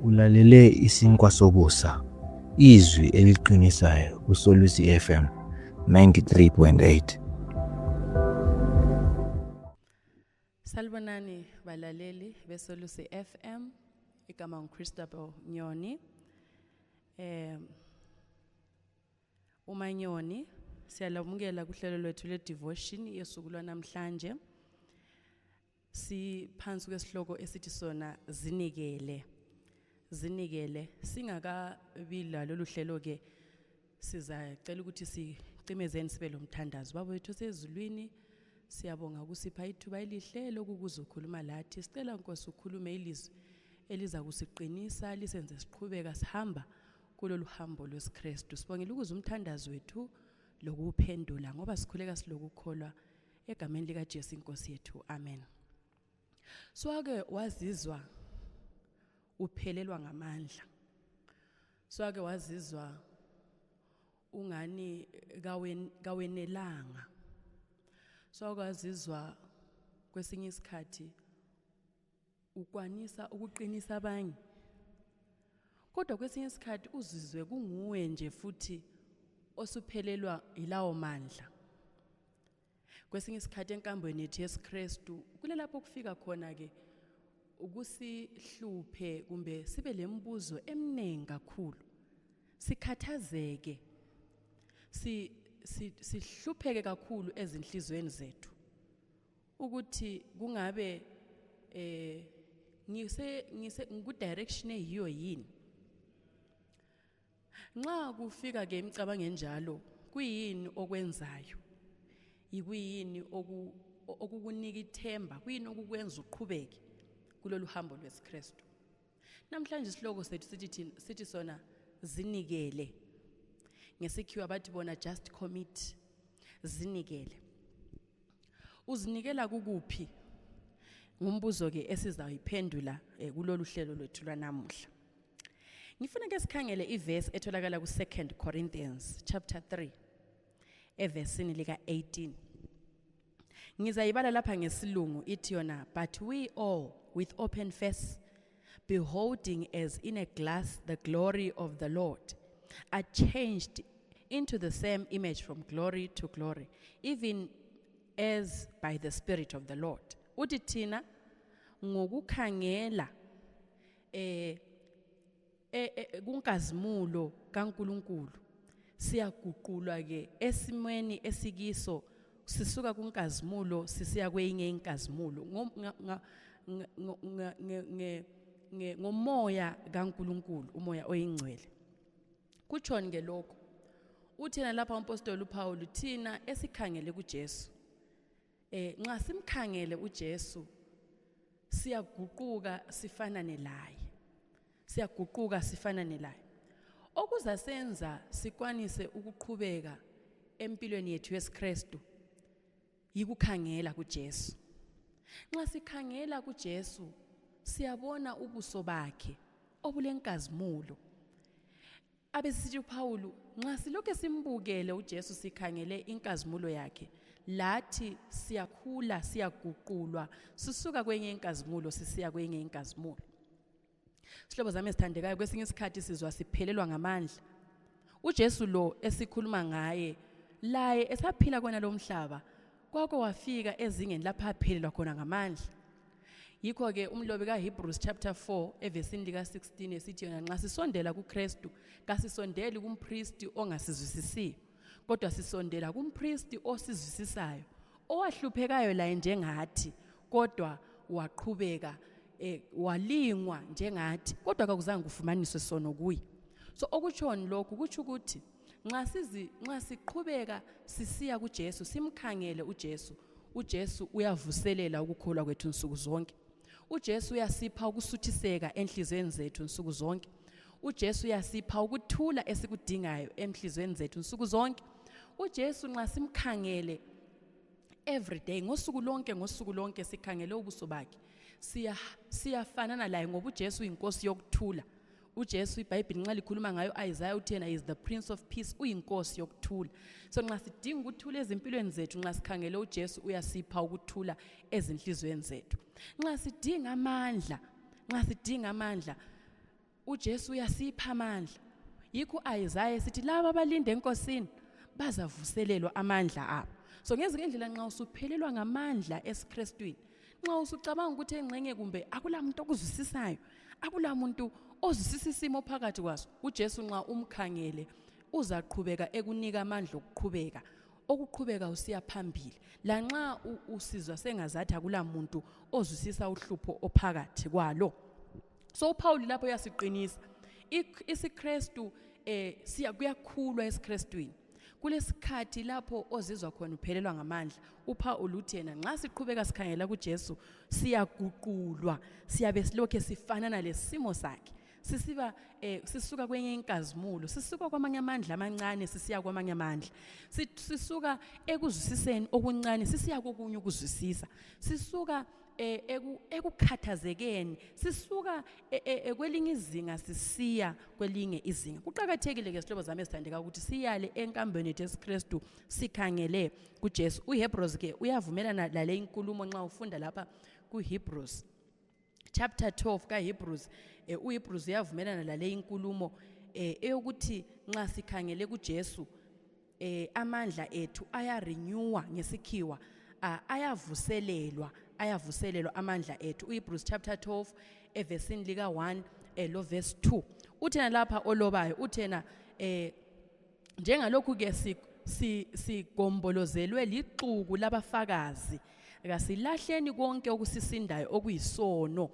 Ulalele isinkwa sokusa, izwi eliqinisayo kuSolusi FM 93.8. Salibonani balaleli beSolusi FM, igama nguChristopher Nyoni. Umanyoni siyalamukela kuhlelo lwethu le-devotion yesuku lwanamhlanje. Siphansi kwesihloko esithi sona zinikele. Zinikele singakabila lolu hlelo ke sizacela ukuthi sicimezeni sibe lomthandazo. Baba wethu osezulwini, siyabonga ukusipha ithuba elihle lokuzokhuluma lathi. Sicela Nkosi ukhulume ilizwi eliza kusiqinisa, lisenze siqhubeka sihamba kulolu hambo lwesikristu. Sibongela ukuze umthandazo wethu lokuphendula ngoba sikhuleka silokukholwa egameni lika Jesu Inkosi yethu. Amen. Swake wazizwa uphelelwa ngamandla. Swake wazizwa ungani kawenelanga. Swake wazizwa kwesinye isikhathi ukwanisa ukuqinisa abanye, kodwa kwesinye isikhathi uzizwe kunguwe nje futhi osuphelelwa ilawo mandla. Kwesinye isikhathi enkambweni yethu yesikristu kulelapho kufika khona ke ukusihluphe kumbe sibe lembuzo eminingi kakhulu, sikhathazeke, sihlupheke kakhulu ezinhlizweni zethu ukuthi kungabe ngikudirection eyiyo yini. Nxa kufika ke imicabango enjalo, kuyini okwenzayo? Yikuyini okukunika ithemba? Kuyini okukwenza uqhubeke kulolu hambo lwesikristu? Namhlanje isihloko sethu sithi sona zinikele. Ngesikhiwa bathi bona just commit. Zinikele. Uzinikela kukuphi? Ngumbuzo ke esizawuyiphendula kulolu hlelo lwethu lwanamuhla. Ngifuna ke sikhangele iverse etholakala ku 2 Corinthians chapter 3 evesini lika 18. Ngizayibala lapha ngesilungu ithi yona, but we all with open face beholding as in a glass the glory of the Lord are changed into the same image from glory to glory, even as by the Spirit of the Lord. Uthi thina ngokukhangela kunkazimulo kaNkulunkulu siyaguqulwa ke esimweni esikiso, sisuka kunkazimulo sisiya kwenye inkazimulo ngomoya kaNkulunkulu, umoya oyingcwele. Kutshoni ke lokho uthina lapha umpostoli uPaul, thina esikhangele kuJesu, nxa simkhangele uJesu siyaguquka sifanane laye. Siyaguquka sifanane laye. Okuzasenza sikwanise ukuqhubeka empilweni yethu yesikristu yikukhangela kuJesu. Nxa sikhangela kuJesu siyabona ubuso bakhe obulenkazimulo. Abesithi uPaul, nxa silokho simbukele uJesu sikhangele inkazimulo yakhe, lathi siyakhula, siyaguqulwa, sisuka kwenye inkazimulo sisiya kwenye inkazimulo. Sihlobo zami esithandekayo, kwesinye isikhathi sizwa siphelelwa ngamandla. uJesu lo esikhuluma ngaye, laye esaphila kona lo mhlaba, kwako wafika ezingeni lapha aphelelwa khona ngamandla. Yikho ke umlobi kaHebrews chapter 4 evesini lika 16 esithi yona, nxa sisondela kuKristu kasisondeli kumpristi ongasizwisisiyo, kodwa sisondela kumpristi osizwisisayo, owahluphekayo laye njengathi, kodwa waqhubeka walingwa njengathi, kodwa kakuzange kufumaniswe sono kuye. So okutshoni lokhu kutsho ukuthi nxa siqhubeka sisiya kuJesu, simkhangele uJesu uyavuselela ukukholwa kwethu nsuku zonke. uJesu uyasipha ukusuthiseka enhlizweni zethu nsuku zonke. uJesu uyasipha ukuthula esikudingayo enhlizweni zethu nsuku zonke. uJesu nxa simkhangele every day, ngosuku lonke sikhangele ubuso bakhe, siyafanana laye ngoba uJesu uyinkosi yokuthula. uJesu iBhayibheli nxa likhuluma ngayo Isaiah uthena is the Prince of Peace, uyinkosi yokuthula. So nxa sidinga ukuthula ezimpilweni zethu, nxa sikhangele uJesu uyasipha ukuthula ezinhlizweni zethu. Nxa sidinga amandla uJesu uyasipha amandla. Yikho Isaiah sithi laba abalinde enkosini bazavuselelwa amandla abo. So ngezinye indlela nxa usuphelelwa ngamandla esiKristwini, nxa usucabanga ukuthi engxenye kumbe akulamuntu okuzwisisayo, akulamuntu ozwisisa isimo phakathi kwaso, uJesu nxa umkhangele uzaqhubeka ekunika amandla okuqhubeka usiya phambili. Lanxa usizwa sengazathi akulamuntu ozwisisa uhlupho ophakathi kwalo. So uPaul lapho uyasiqinisa isiKristu kuyakhulwa esiKristwini. Kulesikhathi lapho ozizwa khona uphelelwa ngamandla, uPaul uthi yena nxa siqhubeka sikhangela kuJesu siyaguqulwa, siyabe silokhe sifanana lesimo sakhe. Sisuka kwenye inkazimulo, sisuka kwamanye amandla amancane sisiya kwamanye amandla, sisuka ekuzwisiseni okuncane sisiya kokunye ukuzwisisa, sisuka ekukhathazekeni sisuka kwelinye izinga sisiya kwelinye izinga. Kuqakathekile ke sihlobo zami esithandeka ukuthi siyale enkambeni yethu esiKristu sikhangele kuJesu. uHebrews ke uyavumelana lale inkulumo nxa ufunda lapha kuHebrews chapter 12 kaHebrews. uHebrews uyavumelana lale inkulumo eyokuthi nxa sikhangele kuJesu amandla ethu ayarenewa ngesikhiwa, ayavuselelwa amandla ethu. uHebrews chapter 12 evesini lika 1 lo verse 2 uthena lapha olobayo, uthena njengalokhu ke sigombolozelwe lixuku labafakazi, kasilahleni konke okusisindayo okuyisono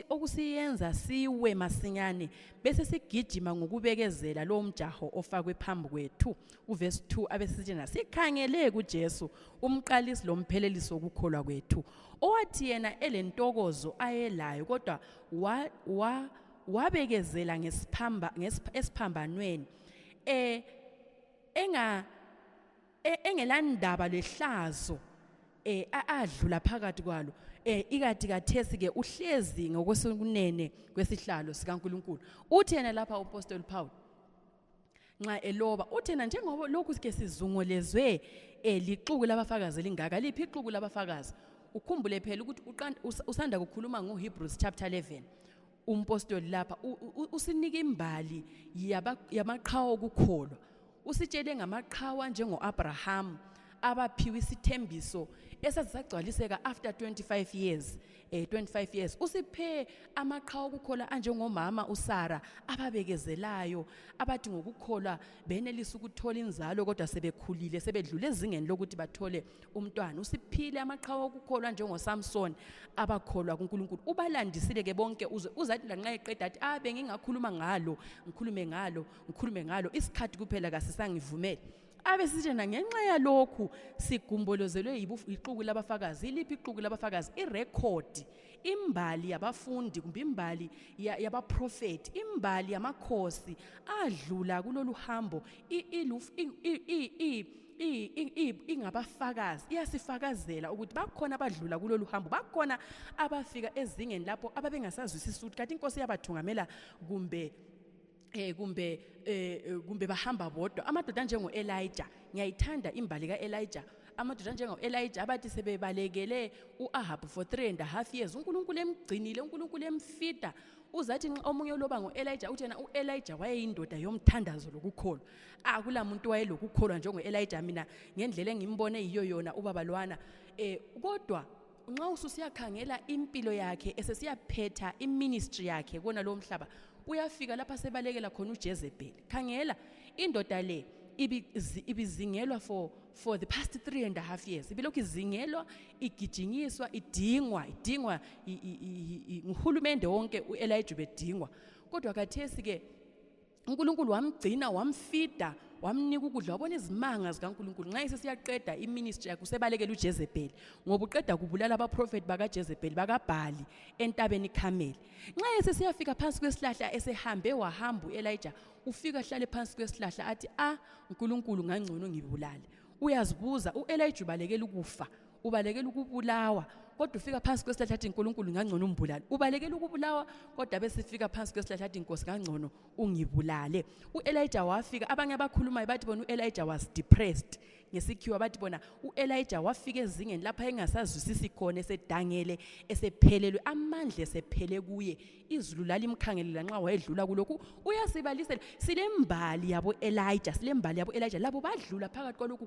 okusiyenza siwe masinyane, bese sigijima ngokubekezela lo mjaho ofakwe phambi kwethu. Uverse 2 abesithina sikhangele kuJesu umqalisi lomphelelisi wokukholwa kwethu, owathi yena elentokozo ayelayo kodwa wabekezela esiphambanweni engelandaba lehlazo adlula phakathi kwalo, ikati kathesi ke uhlezi ngokwesokunene kwesihlalo sikaNkulunkulu. Uthena lapha uApostle Paul nxa eloba uthena njengoba lokhu ke sizungulezwe lixuku labafakazi lingaka. Liphi ixuku labafakazi? Ukhumbule phela ukuthi usanda kukhuluma ngoHebrews chapter 11. Umpostoli lapha usinika imbali yamaqhawe okukholwa, usitshele ngamaqhawe njengoAbraham abaphiwe isithembiso esasagcwaliseka after 25 years. Usiphe amaqhawe okukholwa anjengomama uSara ababekezelayo, abathi ngokukholwa benelisa ukuthola inzalo kodwa sebekhulile, sebedlule ezingeni lokuthi bathole umntwana. Usiphile amaqhawe okukholwa njengoSamson abakholwa kuNkulunkulu. Ubalandisile ke bonke uzathi lanxa eqeda athi bengingakhuluma ngalo, ngikhulume ngalo, isikhathi kuphela kasisangivumele. Abesithena ngenxa yalokhu sigumbolozelwe ixuku labafakazi. Iliphi ixuku labafakazi? Irekhodi, imbali yabafundi kumbe imbali yabaprofeti, imbali yamakhosi adlula kulolu hambo ingabafakazi. Iyasifakazela ukuthi bakhona abadlula kulolu hambo, bakhona abafika ezingeni lapho ababengasazwisisi ukuthi kanti inkosi yabathungamela kumbe bahamba bodwa. Amadoda njengo-Elijah, ngiyayithanda imbali ka-Elijah. Amadoda njengo-Elijah abathi sebebalekele u-Ahab for 3.5 years, uNkulunkulu emgcinile, uNkulunkulu emfida. Uzathi omunye oloba ngo-Elijah uthena u-Elijah wayeyindoda yomthandazo lokukholwa. Akula muntu wayelokukholwa njengo-Elijah mina ngendlela engimbone yiyo yona ubaba lwana. Kodwa nxa ususiyakhangela impilo yakhe esesiyaphetha iministry yakhe kona lo mhlaba, uyafika lapha sebalekela khona uJezebeli. Khangela indoda le ibizingelwa for the past 3.5 years. Ibilokhu izingelwa, igijinyiswa, idingwa nguhulumende wonke uElijah bedingwa. Kodwa kathesi ke uNkulunkulu wamgcina, wamfida, wamnika ukudla, wabona izimanga zikaNkulunkulu. Nxa sesiyaqeda iministry yakhe usebalekela uJezebeli, ngoba uqeda kubulala abaprofeti bakaJezebeli bakaBhali entabeni iKhameli. Nxa sesiyafika phansi kwesihlahla esehambe wahamba uElijah, ufika hlale phansi kwesihlahla athi uNkulunkulu ngangcono ngibulale. Uyazibuza uElijah ubalekela ukufa, ubalekela ukubulawa, kodwa ufika phansi kwesihlahla athi uNkulunkulu ngangcono umbulale. Ubalekela ukubulawa kodwa besifika phansi kwesihlahla athi inkosi ngangcono ungibulale. uElijah wafika, abanye abakhulumayo bathi bona uElijah was depressed ngesikhiwa bathi bona uElijah wafika ezingeni lapha engasazwisisi khona esedangele esephelelwe amandla esephele kuye izulu lalimkhangelela nxa wayedlula kulokhu uyasibalisela silembali yabo Elijah labo badlula phakathi kwalokhu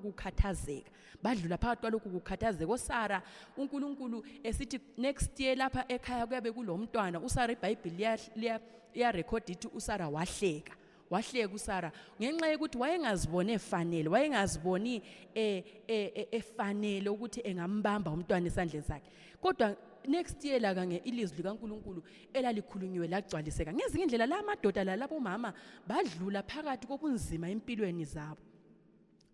kukhathazeka uSara uNkulunkulu esithi next year lapha ekhaya kuyabe kulomntwana uSara iBhayibheli liya record ithi uSara wahleka uSara ngenxa yokuthi wayengaziboni efanele ukuthi engambamba umntwana esandleni sakhe kodwa next year la kange ilizwi likaNkulunkulu elalikhulunyiwe lagcwaliseka ngezinye indlela la madoda labo mama badlula phakathi kobunzima empilweni zabo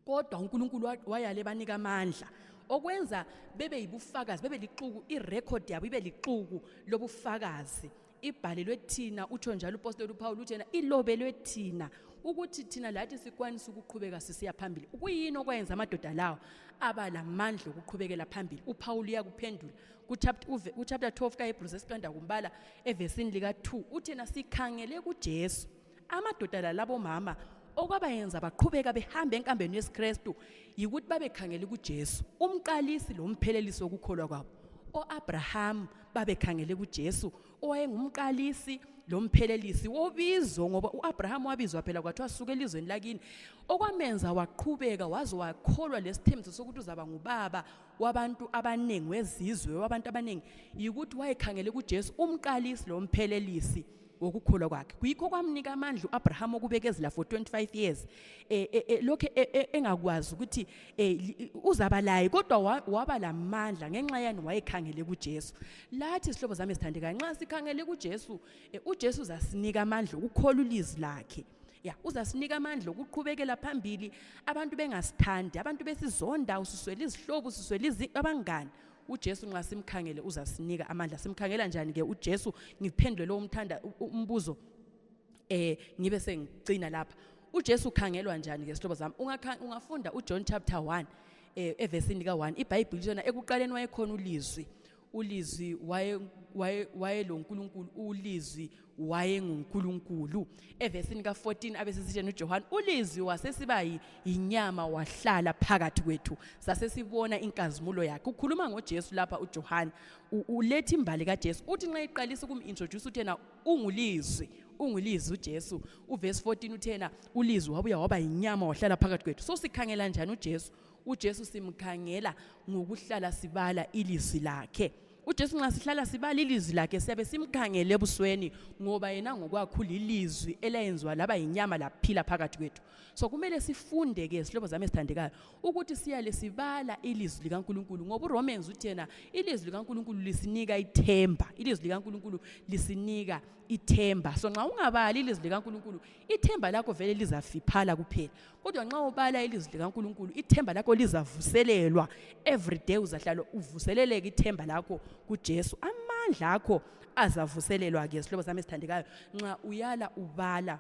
kodwa uNkulunkulu wayale banika amandla okwenza bebe yibufakazi bebe lixuku irecord yabo ibe lixuku lobufakazi ibhalelwe thina utsho njalo uPostoli uPaul uthena ilobelwe thina ukuthi thina lathi sikwanisa ukuqhubeka sisiya phambili ukuyini okwenza amadoda lawo abalamandla okuqhubekela phambili uPaul uyakuphendula kuchapter 12 kaHebrews esiqanda kumbala evesini lika 2 uthena sikhangele kuJesu amadoda labo mama okwabayenza baqhubeka behamba enkambeni yeSkristu yikuthi babekhangele kuJesu umqalisi lo mphelelisi wokukholwa kwabo oAbraham babekhangele kuJesu owayengumqalisi lo mphelelisi wobizo ngoba uAbraham wabizwa phela kwathiwa suka elizweni lakini okwamenza waqhubeka waze wakholwa lesithembiso sokuthi uzaba ngubaba wabantu abanengi wezizwe wabantu abanengi yikuthi wayekhangele kuJesu umqalisi lo mphelelisi wokukholwa kwakhe kuyikho kwamnika amandla uAbraham okubekezela for 25 years lokho engakwazi ukuthi uzaba laye kodwa waba lamandla ngenxa yani wayekhangele kuJesu lathi sihlobo zami esithandekayo nxa sikhangele kuJesu uJesu uzasinika amandla ukukholwa ilizwi lakhe uzasinika amandla ukuqhubekela phambili abantu bengasithandi abantu besizonda ususwela izihlobo ususwela abangani uJesu nxa simkhangele uzasinika amandla simkhangela njani ke uJesu ngiphendule lo umbuzo ngibe sengicina lapha uJesu ukhangelwa njani ke sihlobo zami ungafunda uJohn chapter 1 evesini lika 1 iBhayibheli yona ekuqaleni wayekhona ulizwi waye lo nkulunkulu ulizwi wayengunkulunkulu evesini ka 14 abesisitshena uJohane ulizwi wasesiba inyama wahlala phakathi kwethu sasesibona inkazimulo yakhe ukhuluma ngoJesu lapha uJohane uletha imbali kaJesu uthi nxa iqalisa ukum-introduce uthena ungulizwi uJesu uverse 14 uthena ulizwi wabuya waba inyama wahlala phakathi kwethu so sikhangela njani uJesu simkhangela ngokuhlala sibala ilizwi lakhe uJesu nxa sihlala sibala ilizwi lakhe siyabe simkhangele ebusweni ngoba yena ngokwakhula ilizwi elayenziwa laba inyama laphila phakathi kwethu so kumele sifunde ke sihlobo zami esithandekayo ukuthi siyale sibala ilizwi likaNkulunkulu ngoba uRomans uthena ilizwi likaNkulunkulu lisinika ithemba ilizwi likaNkulunkulu lisinika ithemba so nxa ungabali ilizwi likaNkulunkulu ithemba lakho vele lizafiphala kuphela kodwa nxa ubala ilizwi likaNkulunkulu ithemba lakho lizavuselelwa every day uzahlala uvuseleleke ithemba lakho kuJesu amandla akho azavuselelwa ke sihlobo sami esithandekayo nxa uyala ubala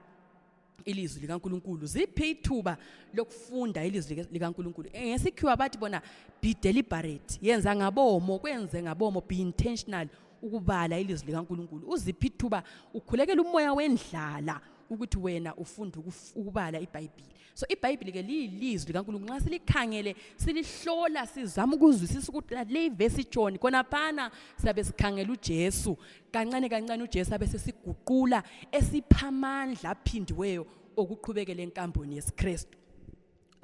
ilizwi likaNkulunkulu ziphi ithuba lokufunda ilizwi likaNkulunkulu ngesikhiwa bathi bona be deliberate yenza ngabomo kwenze ngabomo be intentional ukubala ilizwi likaNkulunkulu uziphi ithuba ukhulekela umoya wendlala ukuthi wena ufunda ukubala iBhayibheli so iBhayibheli ke lilizwi likaNkulunkulu nxa silikhangele silihlola sizama ukuzwisisa ukuthi le verse iJohn khona phana siyabe sikhangela uJesu kancane uJesu abe sesiguqula esiphamandla aphindiweyo okuqhubekela enkamboni yeSkristu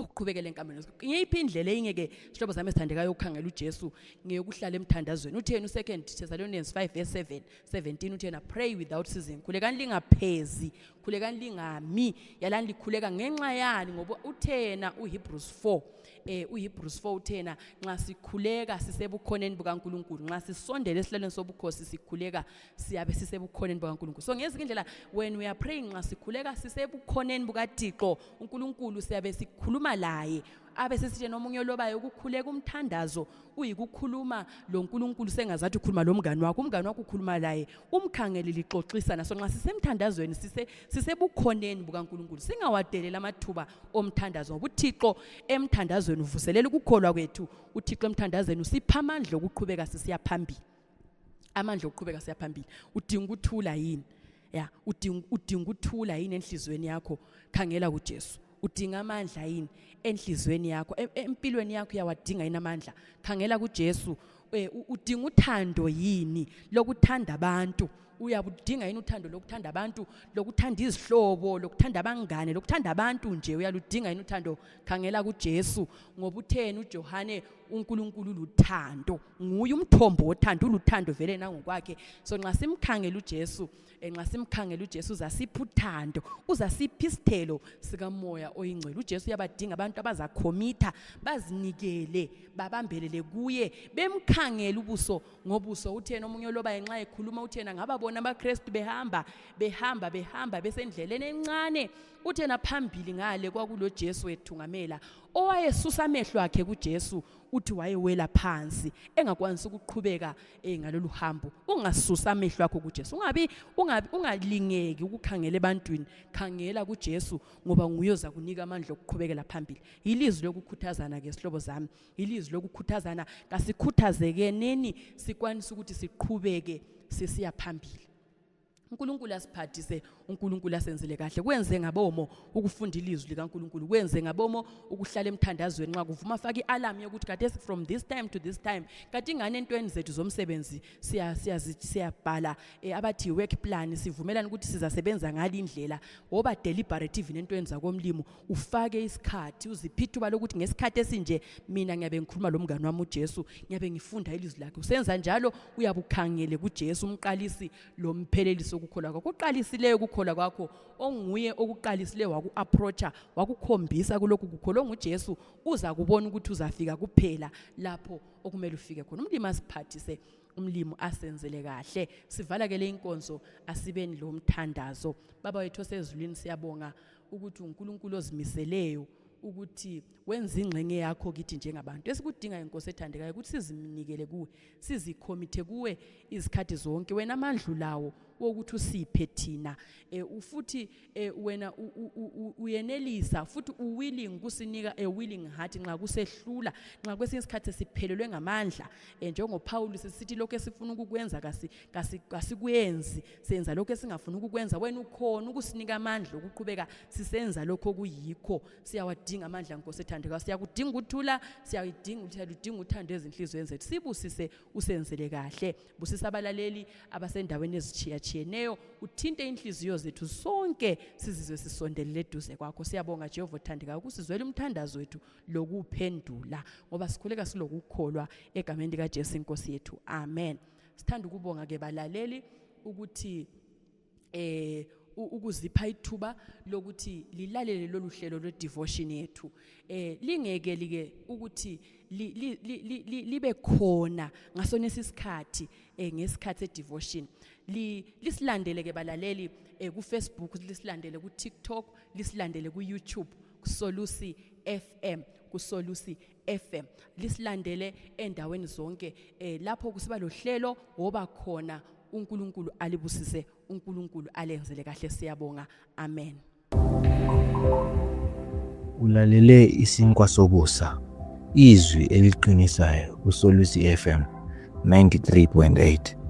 ukuqhubekela enkambeni yeSkristu ngiyiphi indlela engeke sihlobo zami esithandekayo ukukhangela uJesu ngiyokuhlala emthandazweni uthena u2 Thessalonians 5:17 uthena pray without ceasing khulekani lingaphezi khulekani lingami yalani likhuleka ngenxa yani ngoba uthena uHebrews 4 uthena nxa sikhuleka sisebukhoneni bukaNkulunkulu nxa sisondele esihlalweni sobukhosi sikhuleka siyabe sisebukhoneni bukaNkulunkulu so ngezinye indlela when we are praying nxa sikhuleka sisebukhoneni bukaThixo uNkulunkulu siyabe sikhuluma laye abe sesithi nomunye olobayo ukukhuleka umthandazo uyikukhuluma lo nkulunkulu sengazathi ukhuluma lo mngani wakho ukhuluma laye umkhangeli lixoxisana so nxa sisemthandazweni sisebukhoneni bukaNkulunkulu singawadelela amathuba omthandazo ngoba uThixo emthandazweni uvuselela ukukholwa kwethu uThixo emthandazweni usipha amandla okuqhubeka sisiya phambili amandla okuqhubeka siya phambili udinga ukuthula yini udinga ukuthula yini enhlizweni yakho khangela kuJesu udinga amandla yini enhlizweni yakho, empilweni yakho uyawadinga yini amandla? Khangela kuJesu. Udinga uthando yini lokuthanda abantu? Uyabudinga yini uthando lokuthanda abantu, lokuthanda izihlobo, lokuthanda abangane, lokuthanda abantu nje? Uyaludinga yini uthando? Khangela kuJesu, ngoba utheni uJohane, uNkulunkulu luthando, nguye umthombo wothando, uluthando vele nangokwakhe. So nxa simkhangela uJesu, uzasipha uthando, uzasipha isithelo sikamoya oyingcwele. uJesu uyabadinga abantu abazakhomitha, bazinikele, babambelele kuye, bemkhangela ubuso ngobuso. Uthena omunye loba nxa ekhuluma, uthena ngababona abaKristu behamba besendleleni encane, uthena phambili ngale kwakulo Jesu wethungamela, owayesusa amehlo akhe kuJesu, uthi wayewela phansi engakwanisi ukuqhubeka ngalolu hambo. Ungasusa amehlo akho kuJesu, ungalingeki ukukhangela ebantwini, khangela kuJesu, ngoba nguye oza kunika amandla okuqhubekela phambili. Ilizwi lokukhuthazana ke sihlobo zami, ilizwi lokukhuthazana, kasikhuthazeke sikwanisa ukuthi siqhubeke sisiya phambili. uNkulunkulu asiphathise, uNkulunkulu asenzele kahle. Kwenze ngabomo ukufunda ilizwi likaNkulunkulu, kwenze ngabomo ukuhlala emthandazweni. Nxa kuvuma faka ialarm yokuthi kade from this time to this time, kade ingane entweni zethu zomsebenzi siyabhala abathi work plan, sivumelana ukuthi sizasebenza ngali indlela, woba deliberative nentweni zakomlimo, ufake isikhathi, uziphithi uba lokuthi ngesikhathi esinje mina ngiyabe ngikhuluma lo mngane wami uJesu, ngiyabe ngifunda ilizwi lakhe. Usenza njalo uyabukhangele kuJesu, umqalisi lo mphelelisi ukukholwa kwakho. Uqalisileyo ukukholwa kwakho, onguye okuqalisileyo waku-approacha, wakukhombisa kulokhu kukholwa nguJesu, uza kubona ukuthi uzafika kuphela lapho okumele ufike khona. Umlimi asiphathise, umlimi asenzele kahle. Sivala ke le inkonzo asibeni lo mthandazo. Baba wethu osezulwini, siyabonga ukuthi uNkulunkulu ozimiseleyo ukuthi wenza ingxenye yakho kithi njengabantu. Esikudinga inkosi ethandekayo ukuthi sizinikele kuwe, sizikhomithe kuwe izikhathi zonke. Wena amandla lawo wokuthi usiphe thina, ufuthi wena uyenelisa, futhi uwilling kusinika willing heart nxa kusehlula, nxa kwesinye isikhathi siphelelwe ngamandla, njengoPaul sisithi lokho esifuna ukukwenza kasikuyenzi, senza lokho esingafuna ukukwenza. Wena ukhona ukusinika amandla okuqhubeka sisenza lokho okuyikho. Siyawadinga amandla nkosi ethandekayo, siyakudinga ukuthula, siyadinga uthando ezinhlizweni zethu. Sibusise, usenzele kahle. Busisa abalaleli abasendaweni ezitshiyatshiyeneyo, uthinte inhliziyo zethu sonke, sizizwe sisondelele eduze kwakho. Siyabonga Jehova othandekayo ukusizwela umthandazo wethu lokuphendula, ngoba sikhuleka silokukholwa egameni likaJesu inkosi yethu, amen. Sithanda ukubonga ke balaleli ukuthi ukuzipha ithuba lokuthi lilalele lolu hlelo lwe-devotion yethu. Lingeke ukuthi libe khona ngasonesi isikhathi, ngesikhathi se-devotion. Lisilandele ke balaleli ku-Facebook, lisilandele ku-TikTok, lisilandele ku-YouTube, kuSolusi FM, kuSolusi FM. Lisilandele endaweni zonke lapho kusiba lo hlelo woba khona. uNkulunkulu alibusise, uNkulunkulu alenzele kahle. Siyabonga, amen. Ulalele isinkwa sobusa, izwi eliqinisayo kuSolusi FM 93.8.